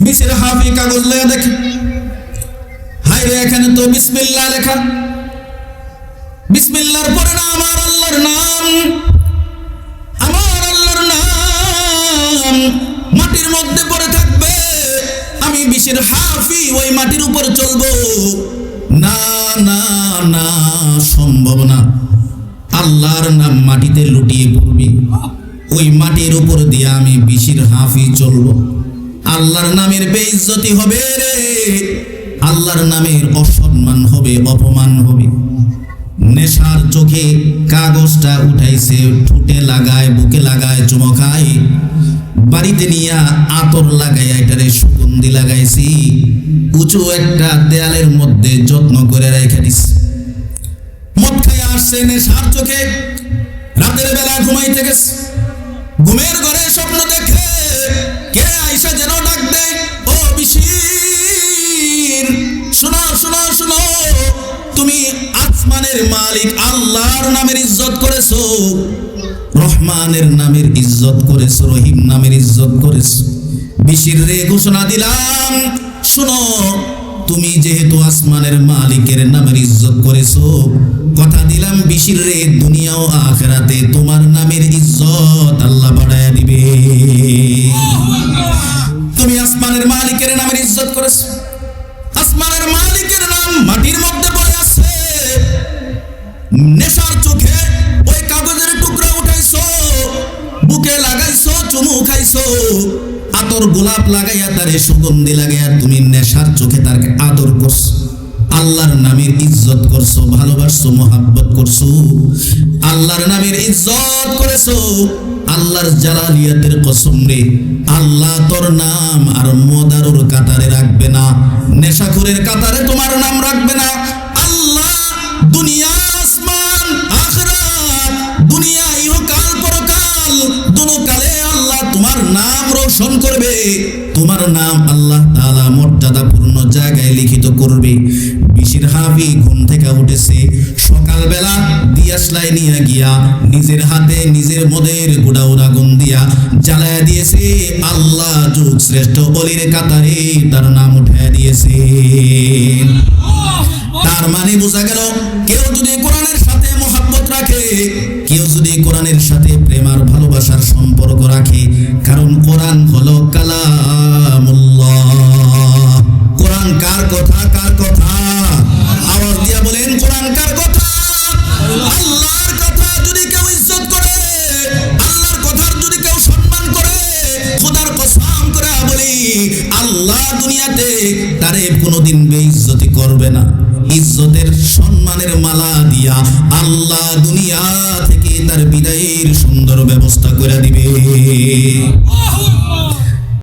বিশের হাফি কাগজ লয়ে দেখে, হায় রে এখানে তো বিসমিল্লাহ লেখা। বিসমিল্লাহর পরে না আমার আল্লাহর নাম, আমার আল্লাহর নাম মাটির মধ্যে পড়ে থাকবে। আমি বিশের হাফি ওই মাটির উপর চলবো? না না না, সম্ভব না। আল্লাহর নাম মাটিতে লুটিয়ে পড়বে, ওই মাটির উপর দিয়ে আমি বিশের হাফি চলবো। আল্লাহর নামের বেইজ্জতি হবে রে, আল্লাহর নামের অসম্মান হবে, অপমান হবে। নেশার চোখে কাগজটা উঠাইছে, ঠোঁটে লাগায়, বুকে লাগায়, চুমো খায়। বাড়িতে নিয়া আতর লাগাইয়া এটারে সুগন্ধি লাগাইছি, উঁচু একটা দেয়ালের মধ্যে যত্ন করে রেখে দিছে। মদ খাইয়া আসছে নেশার চোখে, রাতের বেলা ঘুমাইতে গেছে, ঘুমের ঘরে স্বপ্ন দেখে কে আইসা যেন ডাক দেয়, ও বিশির শোনো শোনো শোনো, তুমি আসমানের মালিক আল্লাহর নামের ইজ্জত করেছো, রহমানের নামের ইজ্জত করেছো, রহিম নামের ইজ্জত করেছো। বিশির রে ঘোষণা দিলাম, শোনো, তুমি যেহেতু আসমানের মালিকের নামের ইজ্জত করেছো, কথা দিলাম বিশির রে দুনিয়া ও আখিরাতে তোমার নামের ইজ্জত আল্লাহ বাড়ায়া দিবে। তুমি আসমানের মালিকের নামের ইজ্জত করেছো, আসমানের মালিকের নাম মাটির মধ্যে পড়ে আছে। নেশার চোখে ওই কাগজের টুকরা উঠাইছো, বুকে লাগাইছো, চুমু খাইছো, আতর গোলাপ লাগাইয়া তারে সুগন্ধি লাগাইয়া তুমি নেশার চোখে তার আদর করছো, আল্লাহর নামের ইজ্জত করছো, ভালোবাসছো, মোহাব্বত করছো, আল্লাহর নামের ইজ্জত করেছো। আল্লাহর জালালিয়াতের কসম রে, আল্লাহ তোর নাম আর মদারুর কাতারে রাখবে না, নেশাখোরের কাতারে তোমার নাম রাখবে না। আল্লাহ দুনিয়া আসমান আখিরাত, দুনিয়া ইহকাল পরকাল, দুনো কালে আল্লাহ তোমার নাম রোশন করবে, তোমার নাম আল্লাহ তাআলা মর্যাদাপূর্ণ জায়গায় লিখিত করবে। বিশির হাফি ঘুম থেকে উঠেছে, সকালবেলা দিয়াশলাই নিয়ে গিয়া নিজের হাতে নিজের মদের গুড়াউর আগুন দিয়া জ্বালায়া দিয়েছে। আল্লাহ যুগ শ্রেষ্ঠ ওলির কাতারে তার নাম উঠাইয়া দিয়েছে। তার মানে বোঝা গেল, কেউ যদি কোরআনের সাথে মোহাব্বত রাখে, কেউ যদি কোরআনের সাথে প্রেম আর ভালোবাসার সম্পর্ক রাখে, কারণ কোরআন হলো কালামুল্লাহ। কোরআন কার কথা? কার কথা? আওয়াজ দিয়া বলেন, কোরআন কার কথা? আল্লাহর কথা যদি কেউ ইজ্জত করে, আল্লাহর কথার যদি কেউ সম্মান করে, খোদার কসম করে বলি, আল্লাহ দুনিয়াতে তারে কোনোদিন বেইজ্জতি করবে না। ইজ্জতের সম্মানের মালা দিয়া আল্লাহ দুনিয়া থেকে তার বিদায়ের সুন্দর ব্যবস্থা করে দিবে।